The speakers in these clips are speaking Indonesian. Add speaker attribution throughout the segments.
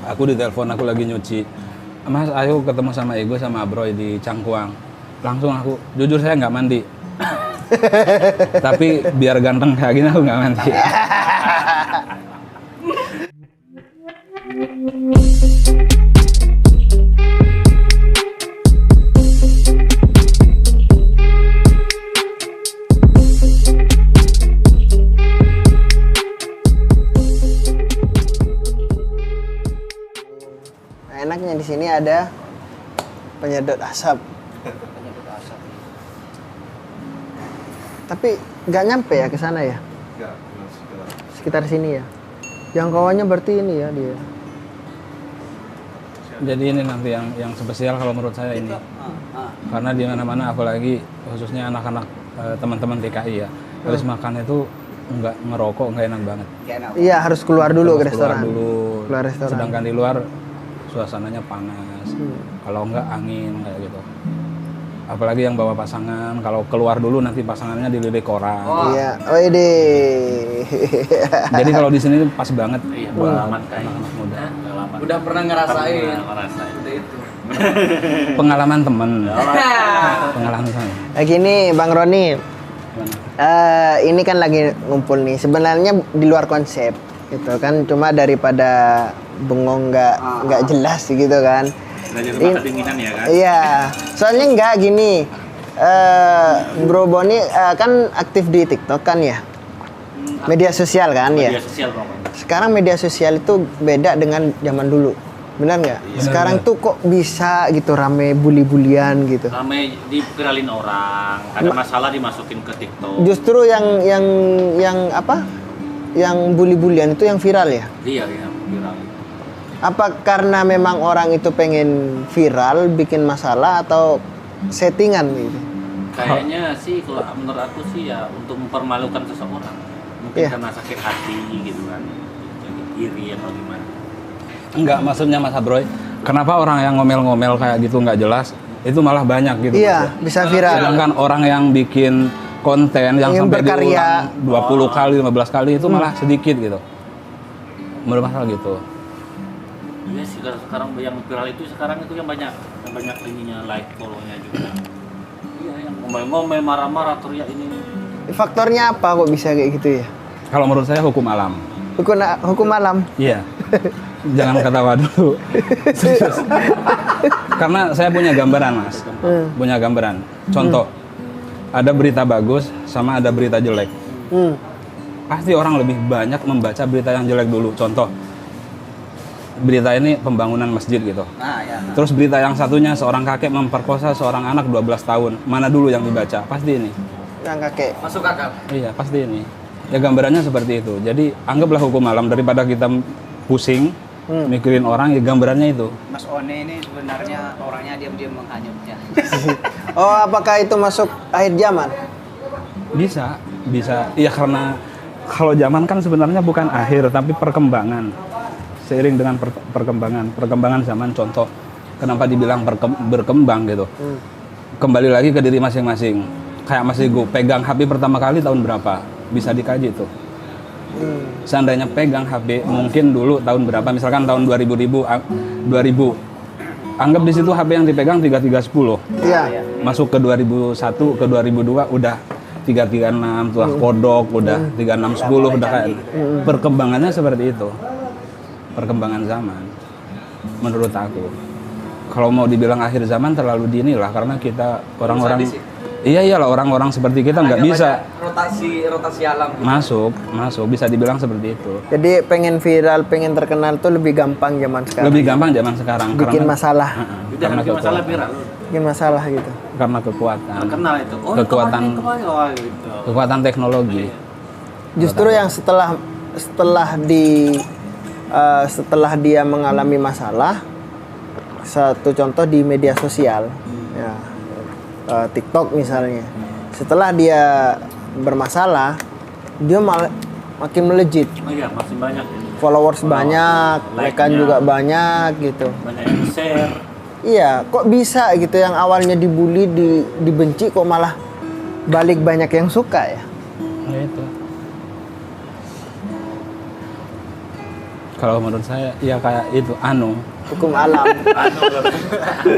Speaker 1: Aku ditelepon, aku lagi nyuci. Mas, ayo ketemu sama Ego sama Abroy di Cangkuang. Langsung aku, jujur saya nggak mandi. Tapi biar ganteng kayak gini aku nggak mandi.
Speaker 2: Enaknya di sini ada penyedot asap. Tapi nggak nyampe ya ke sana ya?
Speaker 3: Enggak,
Speaker 2: Sekitar sini ya. Jangkauannya berarti ini ya dia.
Speaker 1: Jadi ini nanti yang spesial kalau menurut saya ini. Karena di mana-mana apalagi khususnya anak-anak teman-teman TKI ya. Habis makan itu nggak ngerokok nggak enak banget.
Speaker 2: Iya, harus keluar dulu ke restoran.
Speaker 1: Keluar
Speaker 2: Keluar restoran.
Speaker 1: Sedangkan di luar suasananya panas. Kalau enggak angin kayak gitu. Apalagi yang bawa pasangan, kalau keluar dulu nanti pasangannya dilirik orang.
Speaker 2: Iya. Oh ini.
Speaker 1: Jadi kalau di sini pas banget buat
Speaker 4: Pengalaman kayak
Speaker 1: anak-anak muda.
Speaker 5: Udah pernah ngerasain
Speaker 4: Ngerasain.
Speaker 5: itu.
Speaker 1: Pengalaman temen. Pengalaman saya.
Speaker 2: Gini Bang Roni,
Speaker 1: Gimana?
Speaker 2: ini kan lagi ngumpul nih. Sebenarnya di luar konsep gitu kan, cuma daripada bengong nggak jelas gitu kan.
Speaker 4: Belajar rumah kedinginan ya kan?
Speaker 2: Iya, soalnya nggak gini. Bro Boni kan aktif di TikTok kan ya, media sosial kan ya.
Speaker 4: Media sosial Bang.
Speaker 2: Sekarang media sosial itu beda dengan zaman dulu, benar nggak? Sekarang tuh kok bisa gitu rame bully-bulian gitu.
Speaker 4: Ramai diviralin orang, ada masalah dimasukin ke TikTok.
Speaker 2: Justru yang apa? Yang bully-bulian itu yang viral ya?
Speaker 4: Iya, viral.
Speaker 2: Apa karena memang orang itu pengen viral, bikin masalah atau settingan gitu?
Speaker 4: Kayaknya sih kalau menurut aku sih ya untuk mempermalukan seseorang. Mungkin
Speaker 2: Iya.
Speaker 4: karena sakit hati gitu kan. Jadi iri atau gimana.
Speaker 1: Enggak, maksudnya Mas Abroy, kenapa orang yang ngomel-ngomel kayak gitu nggak jelas, itu malah banyak gitu.
Speaker 2: Iya,
Speaker 1: Mas, ya?
Speaker 2: bisa viral.
Speaker 1: Sedangkan orang yang bikin konten yang
Speaker 2: Ingin
Speaker 1: sampai
Speaker 2: berkarya.
Speaker 1: diulang 20 kali, 15 kali itu malah sedikit gitu. Menurut masalah gitu.
Speaker 4: Iya sih kalau sekarang yang viral itu sekarang itu yang banyak ininya like follow-nya juga. Iya yang ngomel-ngomel marah-marah teriak ini.
Speaker 2: Faktornya apa kok bisa kayak gitu ya?
Speaker 1: Kalau menurut saya hukum alam.
Speaker 2: Hukum alam.
Speaker 1: Iya. Jangan ketawa dulu. Serius. Karena saya punya gambaran, Mas. Punya gambaran. Contoh, ada berita bagus sama ada berita jelek. Pasti orang lebih banyak membaca berita yang jelek dulu. Contoh, berita ini pembangunan masjid gitu.
Speaker 5: Nah, ya.
Speaker 1: Terus berita yang satunya seorang kakek memperkosa seorang anak 12 tahun. Mana dulu yang dibaca? Pasti ini.
Speaker 2: Yang kakek.
Speaker 5: Masuk akal.
Speaker 1: Iya, pasti ini. Ya gambarannya seperti itu. Jadi anggaplah hukum alam daripada kita pusing mikirin orang, ya gambarannya itu.
Speaker 5: Mas One ini sebenarnya orangnya diam-diam menghanyutnya.
Speaker 2: Oh, apakah itu masuk akhir zaman?
Speaker 1: Bisa. Iya karena kalau zaman kan sebenarnya bukan akhir tapi perkembangan. Seiring dengan perkembangan zaman, contoh kenapa dibilang berkembang gitu. Kembali lagi ke diri masing-masing. Kayak Mas Ego, pegang HP pertama kali tahun berapa? Bisa dikaji tuh. Seandainya pegang HP mungkin dulu tahun berapa? Misalkan tahun 2000. Anggap di situ HP yang dipegang 3310.
Speaker 2: Iya.
Speaker 1: Masuk ke 2001 ke 2002 udah 336 tuh kodok, udah 3610 udah kayak perkembangannya seperti itu. Perkembangan zaman menurut aku. Kalau mau dibilang akhir zaman terlalu dini lah karena kita orang-orang iyalah orang-orang seperti kita nggak bisa
Speaker 5: Rotasi alam.
Speaker 1: masuk bisa dibilang seperti itu.
Speaker 2: Jadi pengen viral, pengen terkenal tuh lebih gampang zaman sekarang.
Speaker 1: Lebih gampang zaman sekarang
Speaker 2: Bikin
Speaker 1: karena
Speaker 2: masalah.
Speaker 4: Jangan bikin masalah viral.
Speaker 2: Bikin masalah gitu.
Speaker 1: karena kekuatan
Speaker 4: Terkenal itu. Oh,
Speaker 1: Kekuatan.
Speaker 4: kemarin, oh, gitu.
Speaker 1: kekuatan teknologi.
Speaker 2: Justru yang setelah dia mengalami masalah, satu contoh di media sosial, ya, TikTok misalnya, setelah dia bermasalah, dia makin melejit,
Speaker 4: Oh iya, masih banyak ini.
Speaker 2: followers banyak, like-an
Speaker 4: like-nya.
Speaker 2: juga banyak gitu.
Speaker 4: Banyak yang share.
Speaker 2: Iya, kok bisa gitu yang awalnya dibully, dibenci, kok malah balik banyak yang suka ya?
Speaker 1: Ya itu. Kalau menurut saya ya kayak itu
Speaker 2: Hukum alam.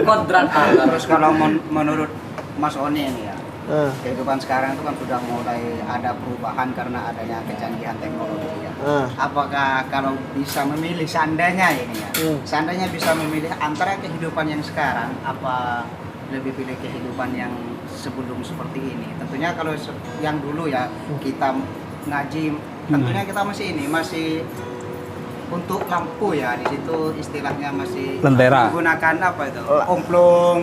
Speaker 5: Kodrat.
Speaker 3: Terus kalau menurut Mas Oni ini ya,
Speaker 2: Eh,
Speaker 3: kehidupan sekarang itu kan sudah mulai ada perubahan karena adanya kecanggihan teknologi ya. Apakah kalau bisa memilih seandainya ini ya, seandainya bisa memilih antara kehidupan yang sekarang, apa lebih pilih kehidupan yang sebelum seperti ini? Tentunya kalau yang dulu ya kita ngaji, tentunya kita masih untuk lampu ya, di situ istilahnya masih
Speaker 1: Lentera.
Speaker 3: menggunakan apa itu? Omplong.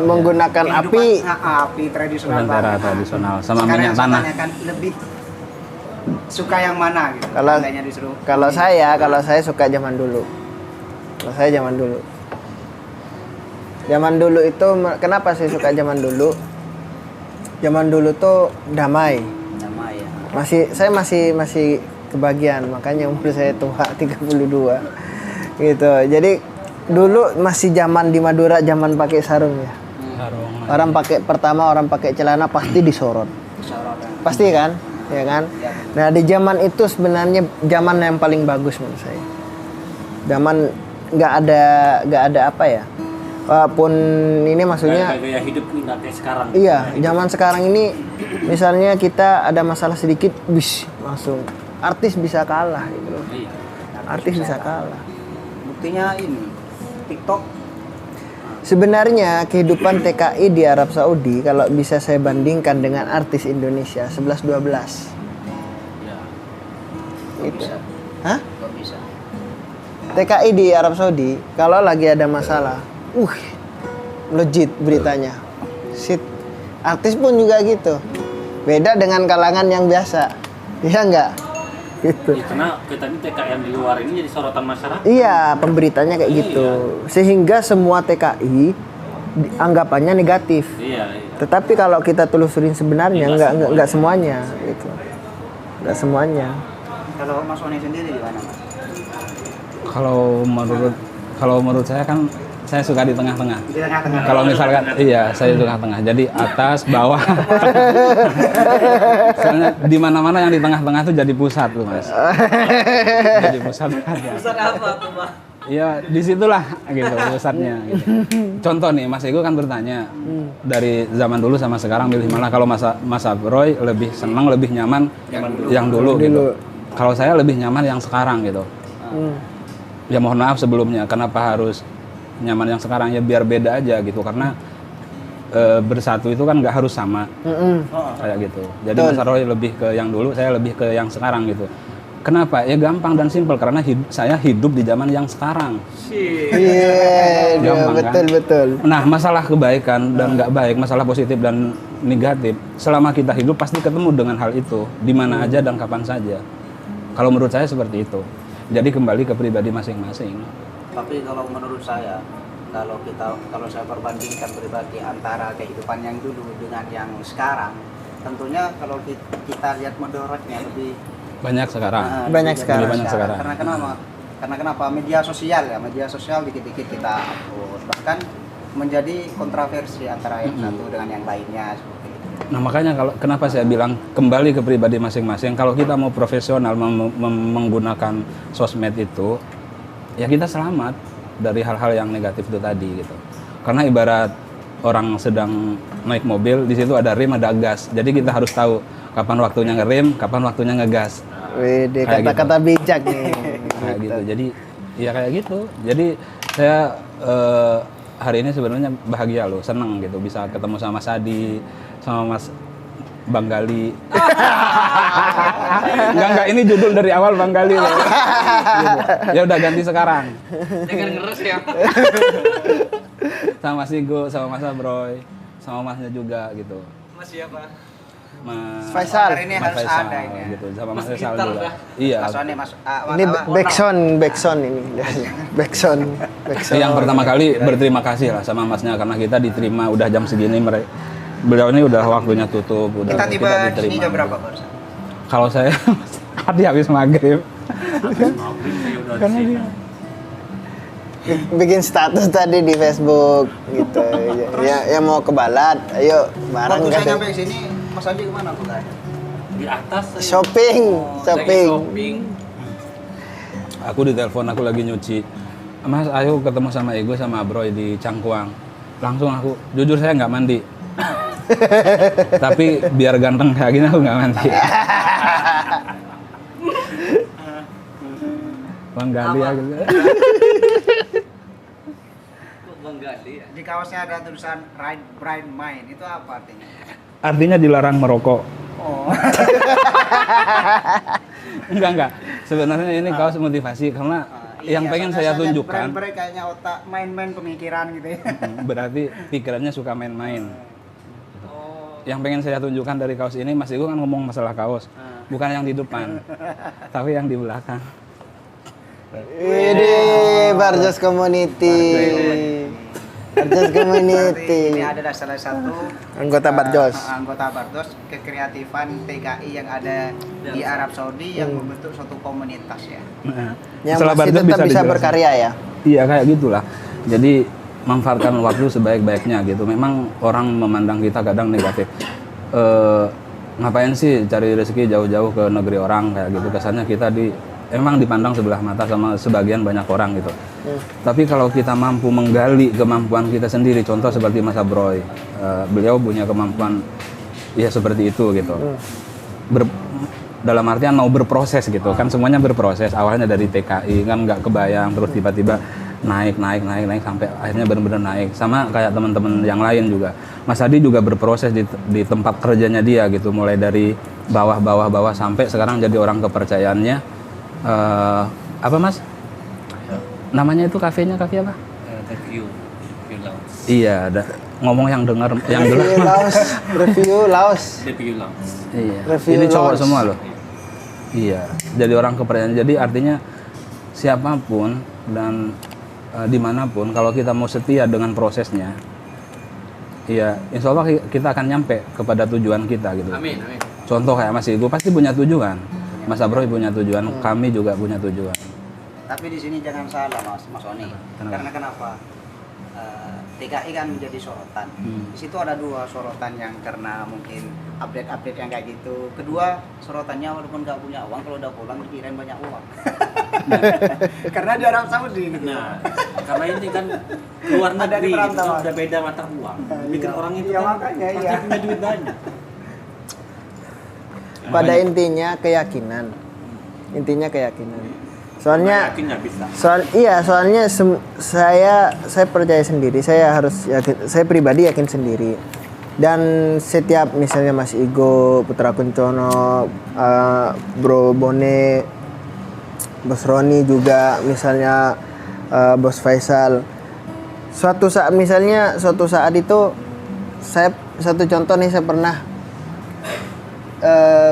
Speaker 2: menggunakan
Speaker 3: kehidupan-
Speaker 2: api.
Speaker 3: api tradisional.
Speaker 1: lentera
Speaker 3: banget.
Speaker 1: tradisional sama
Speaker 3: Sekarang
Speaker 1: minyak
Speaker 3: yang saya
Speaker 1: tanah.
Speaker 3: tanyakan lebih suka yang mana gitu?
Speaker 2: Kalau-
Speaker 3: Seandainya disuruh.
Speaker 2: Kalau saya suka zaman dulu. Kalau saya zaman dulu. Zaman dulu itu kenapa saya suka zaman dulu? Zaman dulu tuh damai.
Speaker 5: Damai ya.
Speaker 2: Saya masih kebagian, makanya umur saya tua 32. Gitu. Jadi dulu masih zaman di Madura zaman pakai sarung ya.
Speaker 1: Sarung.
Speaker 2: Orang pakai celana pasti disorot. Pasti kan? Ya kan? Nah, di zaman itu sebenarnya zaman yang paling bagus menurut saya. Zaman nggak ada apa ya? Walaupun ini maksudnya
Speaker 4: Gaya hidup nggak kayak sekarang.
Speaker 2: iya, zaman sekarang ini misalnya kita ada masalah sedikit langsung artis bisa kalah gitu loh.
Speaker 4: Iya.
Speaker 2: Artis bisa kalah.
Speaker 3: Buktinya ini TikTok.
Speaker 2: Sebenarnya kehidupan TKI di Arab Saudi kalau bisa saya bandingkan dengan artis Indonesia 11-12.
Speaker 4: Iya.
Speaker 2: Gitu.
Speaker 5: Bisa.
Speaker 2: Hah?
Speaker 5: Kok bisa?
Speaker 2: TKI di Arab Saudi kalau lagi ada masalah, legit beritanya. Shit. Artis pun juga gitu. Beda dengan kalangan yang biasa. Iya enggak? Gitu.
Speaker 4: Ya, karena kita ini TKN di luar ini jadi sorotan masyarakat.
Speaker 2: Iya, pemberitanya kayak gitu. Sehingga semua TKI anggapannya negatif.
Speaker 4: Iya.
Speaker 2: Tetapi kalau kita telusurin sebenarnya
Speaker 4: Iya,
Speaker 2: enggak semuanya gitu. Enggak semuanya.
Speaker 3: Kalau Mas Oni sendiri di mana, Mas?
Speaker 1: Kalau menurut saya kan saya suka di tengah-tengah.
Speaker 3: Di tengah-tengah.
Speaker 1: Kalau misalkan iya, saya di tengah-tengah. Jadi atas, bawah. Soalnya di mana-mana yang di tengah-tengah itu jadi pusat tuh, Mas. Jadi pusat.
Speaker 5: Pusat apa tuh, Pak?
Speaker 1: Iya, disitulah gitu pusatnya. Gitu. Contoh nih, Mas Ego kan bertanya dari zaman dulu sama sekarang pilih mana? Kalau Mas Abroy lebih senang, lebih nyaman yang dulu gitu. Kalau saya lebih nyaman yang sekarang gitu. Ya mohon maaf sebelumnya, kenapa harus nyaman yang sekarang? Ya biar beda aja gitu, karena bersatu itu kan nggak harus sama kayak gitu. Jadi Mas Abroy lebih ke yang dulu, saya lebih ke yang sekarang gitu. Kenapa? Ya gampang dan simpel karena saya hidup di zaman yang sekarang.
Speaker 2: Iya,
Speaker 1: Gampang, kan?
Speaker 2: betul.
Speaker 1: Nah, masalah kebaikan dan nggak baik, masalah positif dan negatif, selama kita hidup pasti ketemu dengan hal itu di mana aja dan kapan saja. Kalau menurut saya seperti itu. Jadi kembali ke pribadi masing-masing.
Speaker 3: Tapi kalau menurut saya, kalau saya perbandingkan pribadi antara kehidupan yang dulu dengan yang sekarang, tentunya kalau kita lihat mudaratnya lebih
Speaker 1: Banyak sekarang.
Speaker 2: Banyak
Speaker 3: lebih
Speaker 2: sekarang.
Speaker 1: Banyak sekarang.
Speaker 3: Karena kenapa? Karena kenapa? Media sosial dikit-dikit kita upload, bahkan menjadi kontroversi antara yang satu dengan yang lainnya seperti itu.
Speaker 1: Nah, makanya kenapa saya bilang kembali ke pribadi masing-masing. Kalau kita mau profesional menggunakan sosmed itu, ya kita selamat dari hal-hal yang negatif itu tadi gitu. Karena ibarat orang sedang naik mobil, di situ ada rim, ada gas. Jadi kita harus tahu kapan waktunya ngerem, kapan waktunya ngegas.
Speaker 2: Wede,
Speaker 1: Kayak
Speaker 2: kata-kata bijak nih.
Speaker 1: Kayak gitu. Jadi ya kayak gitu. Jadi saya hari ini sebenarnya bahagia loh, seneng gitu bisa ketemu sama Mas Adi, sama Mas Bang Gali. Enggak, ini judul dari awal Bang Gali loh. Gitu. Ya udah ganti sekarang.
Speaker 5: Jangan ngeres ya.
Speaker 1: Sama Mas Igo, sama Mas Abroy, sama Masnya juga gitu.
Speaker 5: Mas siapa?
Speaker 1: Mas
Speaker 2: Faisal.
Speaker 3: Hari ini
Speaker 1: Mas
Speaker 3: harus
Speaker 1: Faisal,
Speaker 3: ada ini ya.
Speaker 1: gitu, sama Mas
Speaker 5: Mas
Speaker 1: Faisal
Speaker 5: gitar
Speaker 1: juga.
Speaker 5: dah.
Speaker 1: Iya.
Speaker 3: Mas Oni,
Speaker 2: Ini backsound ini. Backsound.
Speaker 1: Yang pertama kali berterima kasih lah sama Masnya karena kita diterima udah jam segini beliau ini udah waktunya tutup, udah
Speaker 3: kita tiba di sini jam berapa, Bos?
Speaker 1: Kalau saya tadi habis maghrib.
Speaker 4: Saya udah
Speaker 1: Karena
Speaker 4: di sini.
Speaker 1: dia
Speaker 2: Bikin status tadi di Facebook gitu. Ya mau ke balad, ayo bareng
Speaker 3: Waktu saya
Speaker 2: kan.
Speaker 3: nyampe sini, Mas Andi kemana tuh?
Speaker 4: Di atas saya.
Speaker 2: Shopping.
Speaker 5: Shopping.
Speaker 1: Aku ditelepon, aku lagi nyuci. Mas, ayo ketemu sama Ego sama Abroy di Cangkuang. Langsung aku, jujur saya nggak mandi. Tapi biar ganteng kayak gini aku nggak mandi. Bang Gali aku.
Speaker 5: Kok Bang Gali ya?
Speaker 3: Di kaosnya ada tulisan Right Bright Mind. Itu apa artinya?
Speaker 1: Artinya dilarang merokok.
Speaker 3: Oh.
Speaker 1: Enggak. Sebenarnya ini kaos motivasi karena yang pengen saya tunjukkan
Speaker 3: Bright kayaknya otak main-main pemikiran gitu ya.
Speaker 1: berarti pikirannya suka main-main. Yang pengen saya tunjukkan dari kaos ini, Mas Ego kan ngomong masalah kaos, bukan yang di depan, tapi yang di belakang.
Speaker 2: Ini Barjos Community. Barjos
Speaker 3: Berarti
Speaker 2: Community.
Speaker 3: ini adalah salah satu
Speaker 2: Anggota Barjos.
Speaker 3: anggota Barjos kekreatifan TKI yang ada di Arab Saudi yang membentuk suatu komunitas ya.
Speaker 1: Nah,
Speaker 2: Yang
Speaker 1: setelah
Speaker 2: masih
Speaker 1: Barjos
Speaker 2: tetap bisa
Speaker 1: dijelasin.
Speaker 2: berkarya ya.
Speaker 1: Iya kayak gitulah. Jadi manfaatkan waktu sebaik-baiknya gitu. Memang orang memandang kita kadang negatif. Ngapain sih cari rezeki jauh-jauh ke negeri orang kayak gitu. Kesannya kita emang dipandang sebelah mata sama sebagian banyak orang gitu. Tapi kalau kita mampu menggali kemampuan kita sendiri, contoh seperti Mas Abroy, beliau punya kemampuan ya seperti itu gitu. Dalam artian mau berproses gitu kan, semuanya berproses. Awalnya dari TKI kan nggak kebayang, terus tiba-tiba naik sampai akhirnya benar-benar naik. Sama kayak teman-teman yang lain juga. Mas Adi juga berproses di tempat kerjanya dia gitu, mulai dari bawah sampai sekarang jadi orang kepercayaannya. Apa Mas? Namanya itu kafenya kafe apa?
Speaker 4: The View Lounge.
Speaker 1: Iya, ngomong yang dengar yang
Speaker 2: Review
Speaker 1: jelas.
Speaker 2: Laos, review Laos.
Speaker 4: The View Lounge.
Speaker 1: Iya.
Speaker 2: Review
Speaker 1: Ini cowok
Speaker 2: launch.
Speaker 1: semua loh. Iya, jadi orang kepercayaan. Jadi artinya siapapun dan dimanapun, kalau kita mau setia dengan prosesnya, iya, insya Allah kita akan nyampe kepada tujuan kita gitu.
Speaker 5: Amin.
Speaker 1: Contoh kayak Mas Igu pasti punya tujuan, Mas Abroy punya tujuan, kami juga punya tujuan.
Speaker 3: Tapi di sini jangan salah Mas Oni.
Speaker 1: Kenapa?
Speaker 3: Karena kenapa? TKI kan menjadi sorotan. Di situ ada dua sorotan yang karena mungkin update yang kayak gitu. Kedua, sorotannya walaupun nggak punya uang, kalau udah pulang dikirain banyak uang. Karena di Arab Saudi gitu.
Speaker 4: Nah, karena ini kan luar
Speaker 3: Ada di
Speaker 4: negeri itu
Speaker 3: perantauan.
Speaker 4: kan udah beda mata uang. Mikir orang itu
Speaker 3: Iya,
Speaker 4: kan
Speaker 3: makanya,
Speaker 4: pasti
Speaker 3: iya.
Speaker 4: punya duit banyak.
Speaker 2: Pada intinya keyakinan. Intinya keyakinan. Soalnya
Speaker 4: Yakin nggak bisa.
Speaker 2: soalnya saya percaya sendiri, saya harus yakin, saya pribadi yakin sendiri. Dan setiap misalnya Mas Igo, Putra Kuncono, Bro Bone, Bos Roni juga, misalnya Bos Faisal. Suatu saat itu saya satu contoh nih, saya pernah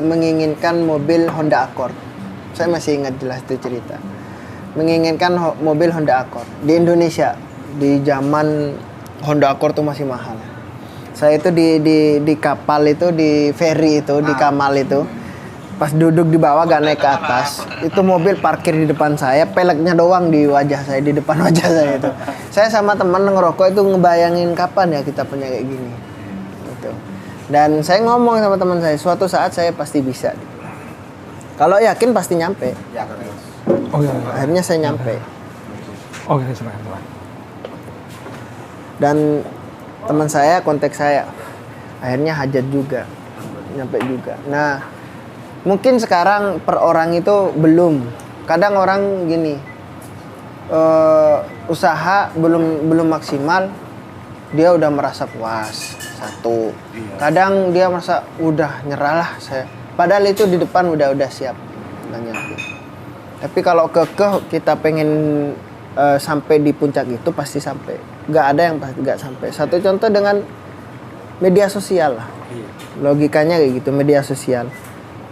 Speaker 2: menginginkan mobil Honda Accord. Saya masih ingat jelas itu cerita. Menginginkan mobil Honda Accord di Indonesia di zaman Honda Accord tuh masih mahal. Saya itu di kapal itu, di ferry itu, di Kamal itu. Pas duduk di bawah gak naik ke atas, itu mobil parkir di depan saya, peleknya doang di wajah saya, di depan wajah saya itu. Saya sama teman ngerokok itu ngebayangin kapan ya kita punya kayak gini. Gitu. Dan saya ngomong sama teman saya, suatu saat saya pasti bisa. Kalau yakin pasti nyampe.
Speaker 3: Ya, terus.
Speaker 1: Oh iya.
Speaker 2: Akhirnya saya nyampe.
Speaker 1: Oke, silakan.
Speaker 2: Dan teman saya kontak saya, akhirnya hajat juga, nyampe juga. Nah, mungkin sekarang per orang itu belum. Kadang orang gini, usaha belum maksimal, dia udah merasa puas. Satu. Kadang dia merasa udah nyerahlah saya. Padahal itu di depan udah siap banyak. Tapi kalau kekeh kita pengen sampai di puncak itu pasti sampai. Gak ada yang pasti gak sampai. Satu contoh dengan media sosial lah. Logikanya kayak gitu, media sosial.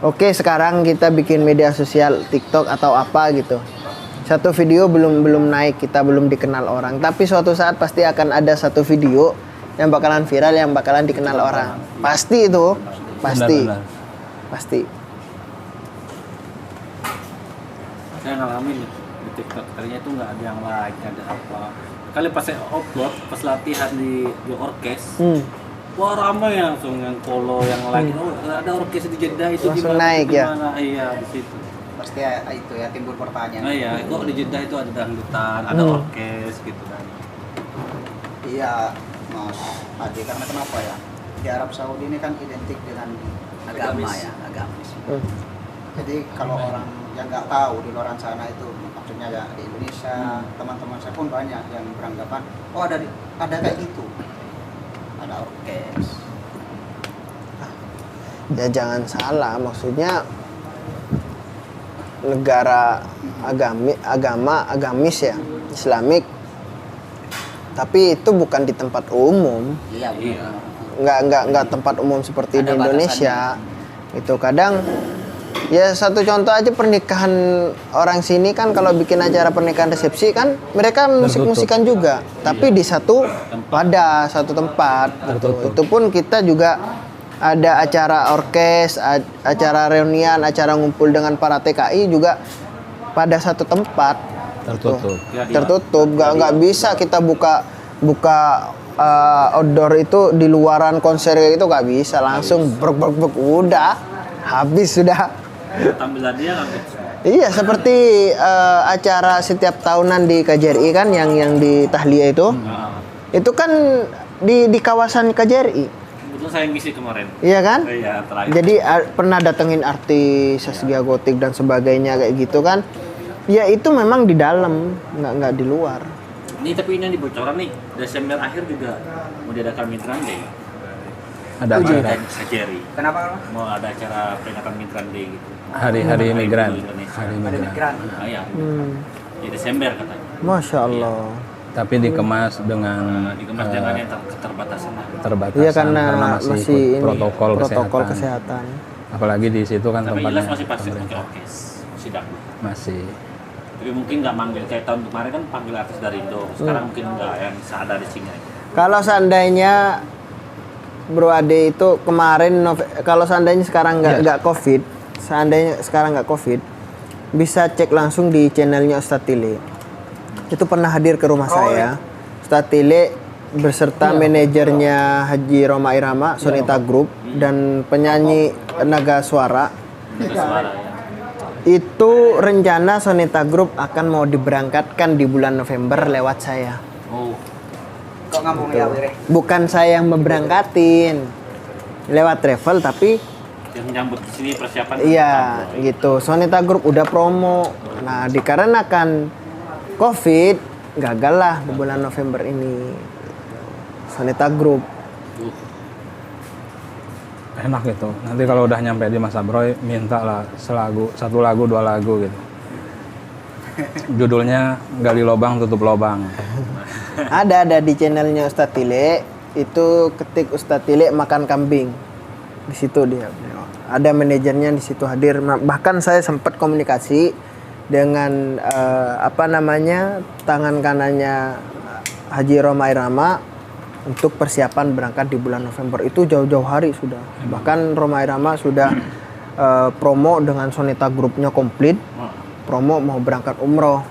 Speaker 2: Oke, sekarang kita bikin media sosial, TikTok atau apa gitu. Satu video belum naik, kita belum dikenal orang. Tapi suatu saat pasti akan ada satu video yang bakalan viral, yang bakalan dikenal orang. Pasti itu, pasti.
Speaker 1: Benar.
Speaker 2: Pasti.
Speaker 4: Saya ngalamin di TikTok, ternyata itu nggak ada yang like, nggak ada apa. Kali pas saya upload, pas latihan di orkes, wah ramai langsung yang follow, yang like. Oh, ada orkes di Jeddah itu
Speaker 2: Langsung
Speaker 4: gimana,
Speaker 2: naik ya?
Speaker 4: gimana. Iya, di situ.
Speaker 3: pasti ya, itu ya timbul pertanyaan.
Speaker 4: Nah ya, kok di Jeddah itu ada dangdutan, ada orkes gitu kan.
Speaker 3: Iya, Mas Adi, karena kenapa ya? Di Arab Saudi ini kan identik dengan
Speaker 5: Agama
Speaker 3: agamis.
Speaker 5: ya, agamis.
Speaker 3: Jadi kalau orang yang nggak tahu di luar sana itu, maksudnya ya di Indonesia, teman-teman saya pun banyak yang beranggapan, oh ada kayak gitu, ada orkes.
Speaker 2: Ya jangan salah, maksudnya negara agamis ya, Islamik. Tapi itu bukan di tempat umum.
Speaker 5: Iya,
Speaker 4: Iya.
Speaker 2: Nggak tempat umum seperti di
Speaker 5: Ada
Speaker 2: Indonesia. Itu kadang ya satu contoh aja pernikahan orang sini kan kalau bikin acara pernikahan resepsi kan mereka musik-musikan juga, tapi di satu wadah, satu tempat. Gitu. Itu pun kita juga ada acara orkes, acara reunian, acara ngumpul dengan para TKI juga pada satu tempat.
Speaker 1: Tertutup.
Speaker 2: Tertutup, nggak bisa kita buka outdoor itu di luaran konser itu nggak bisa, langsung brok udah habis sudah.
Speaker 4: Tampilan dia kan
Speaker 2: Iya, seperti acara setiap tahunan di KJRI kan yang di Tahliah itu kan di kawasan KJRI.
Speaker 4: Betul, saya ngisi kemarin.
Speaker 2: Iya kan?
Speaker 4: Iya, terakhir.
Speaker 2: Jadi pernah datengin artis Saskia Gotik dan sebagainya kayak gitu kan. Ya itu memang di dalam, nggak di luar.
Speaker 4: Ini tapi ini dibocoran nih, Desember akhir juga mau diadakan Migran Day.
Speaker 1: Ada acara
Speaker 4: Sajeri.
Speaker 3: Kenapa?
Speaker 4: Mau ada acara peringatan Migran Day gitu.
Speaker 1: hari-hari migran.
Speaker 4: Indonesia.
Speaker 1: Hari
Speaker 3: Ada
Speaker 1: migran.
Speaker 3: migran.
Speaker 4: Nah, ya. Di Desember katanya.
Speaker 2: Masya Allah.
Speaker 1: Tapi dikemas dengan
Speaker 4: Dikemas dengan yang keterbatasan.
Speaker 1: terbatasan
Speaker 2: Iya karena masih
Speaker 1: ikut
Speaker 2: ini,
Speaker 1: protokol
Speaker 2: kesehatan.
Speaker 1: Apalagi di situ kan
Speaker 4: Tapi
Speaker 1: tempatnya
Speaker 4: jelas masih pasti pakai
Speaker 1: pemerintah.
Speaker 4: orkes. Masih dangdut.
Speaker 1: Masih.
Speaker 4: Tapi mungkin nggak manggil kayak tahun kemarin kan panggil artis dari Indo. Sekarang mungkin nggak, yang ada di sini aja.
Speaker 2: Kalau seandainya Bro Ade itu kemarin kalau seandainya sekarang nggak COVID, seandainya sekarang nggak COVID, bisa cek langsung di channelnya Ustadz Tile. Itu pernah hadir ke rumah saya. Ustadz Tile beserta manajernya Haji Roma Irama, Sonita Group dan penyanyi Naga Suara.
Speaker 4: Ada suara ya.
Speaker 2: Itu rencana Sonita Group akan mau diberangkatkan di bulan November lewat saya.
Speaker 4: Oh,
Speaker 3: Kok ngambung ya, Wire?
Speaker 2: Bukan saya yang memberangkatin, lewat travel tapi
Speaker 4: yang menyambut di sini persiapan.
Speaker 2: iya gitu. Sonita Group udah promo. Nah dikarenakan COVID gagal lah di bulan November ini. Sonita Group.
Speaker 1: Enak gitu. Nanti kalau udah nyampe di Masa Broy, minta lah satu lagu, dua lagu gitu. Judulnya gali lobang tutup lobang.
Speaker 2: Ada di channelnya Ustadz Tile. Itu ketik Ustadz Tile makan kambing. Di situ dia. Ada manajernya di situ hadir. Bahkan saya sempat komunikasi dengan tangan kanannya Haji Roma Irama untuk persiapan berangkat di bulan November. Itu jauh-jauh hari sudah. Bahkan Roma Irama sudah promo dengan Sonita Groupnya komplit. Promo mau berangkat umroh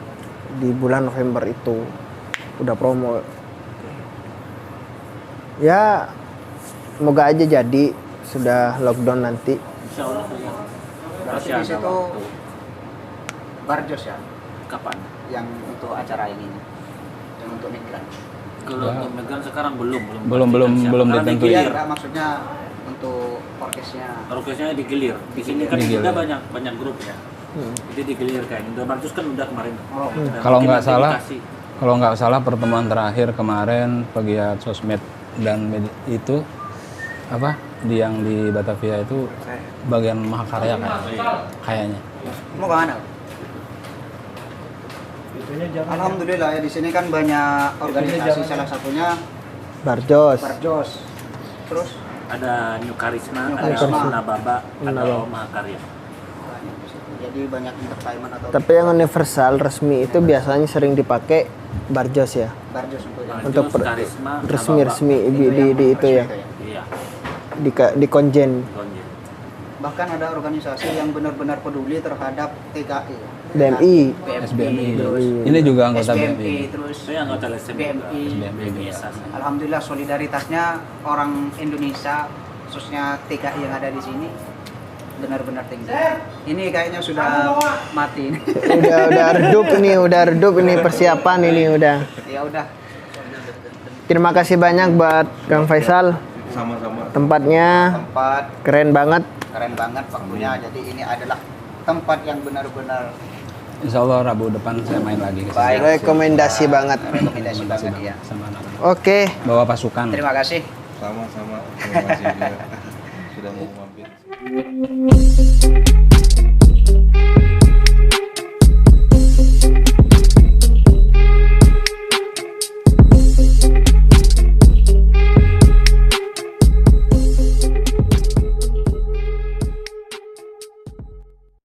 Speaker 2: di bulan November itu. Udah promo. Ya semoga aja jadi, sudah lockdown nanti.
Speaker 4: Insya Allah ya.
Speaker 3: Berarti
Speaker 4: Masih
Speaker 3: di
Speaker 4: ada
Speaker 3: situ
Speaker 4: waktu.
Speaker 3: Barjos ya,
Speaker 4: Kapan?
Speaker 3: yang untuk acara ini, yang untuk migran.
Speaker 4: Kalau untuk Megan sekarang belum
Speaker 1: Belum
Speaker 4: Karena
Speaker 1: ditentuin.
Speaker 3: Iya,
Speaker 4: digilir.
Speaker 3: enggak, maksudnya untuk orkesnya.
Speaker 4: Orkesnya digilir. Di sini kan
Speaker 1: Digilir.
Speaker 4: juga banyak grup ya. Jadi digilir kayak Indo Barjus kan udah kemarin. Dan
Speaker 1: Kalau
Speaker 4: mungkin
Speaker 1: nggak
Speaker 4: nanti
Speaker 1: salah,
Speaker 4: dikasih.
Speaker 1: kalau nggak salah pertemuan terakhir kemarin pegiat sosmed dan itu apa yang di Batavia itu bagian Mahakarya kayaknya.
Speaker 3: Mau kemana? Alhamdulillah ya, di sini kan banyak organisasi, salah satunya
Speaker 2: Barjos.
Speaker 3: Barjos. Terus
Speaker 4: Ada New Karisma,
Speaker 3: New
Speaker 4: ada
Speaker 3: Karisma.
Speaker 4: Nababa, ada
Speaker 2: Nababa.
Speaker 4: Mahakarya.
Speaker 3: banyak di situ. Jadi banyak entertainment atau
Speaker 2: Tapi yang universal resmi itu biasanya sering dipakai Barjos ya.
Speaker 3: Barjos untuk yang
Speaker 2: Untuk
Speaker 4: Karisma,
Speaker 2: resmi di itu ya.
Speaker 4: Iya,
Speaker 2: Di konjen
Speaker 4: Konjen.
Speaker 3: Bahkan ada organisasi yang benar-benar peduli terhadap TKI.
Speaker 2: BMI.
Speaker 1: SBMI.
Speaker 3: terus
Speaker 1: Ini juga anggota
Speaker 3: SBMI,
Speaker 1: BMI.
Speaker 3: terus
Speaker 4: Saya anggota LSM
Speaker 3: BMI.
Speaker 1: BMI.
Speaker 3: Alhamdulillah solidaritasnya orang Indonesia, khususnya TKI yang ada di sini,
Speaker 5: benar-benar tinggi. Ini kayaknya sudah mati.
Speaker 2: Udah redup ini persiapan ini udah.
Speaker 5: Ya udah.
Speaker 2: Terima kasih banyak buat Kang Faisal.
Speaker 6: Sama-sama.
Speaker 2: Tempatnya
Speaker 3: Tempat
Speaker 2: keren banget.
Speaker 3: keren banget waktunya. Jadi ini adalah tempat yang benar-benar
Speaker 1: Insya Allah Rabu depan saya main lagi ke sini.
Speaker 3: baik.
Speaker 2: Rekomendasi banget.
Speaker 3: Rekomendasi banget ya.
Speaker 1: Sama anak-anak.
Speaker 2: Oke.
Speaker 1: Bawa pasukan.
Speaker 3: Terima kasih.
Speaker 6: Sama-sama. Terima kasih juga sudah mau mampir.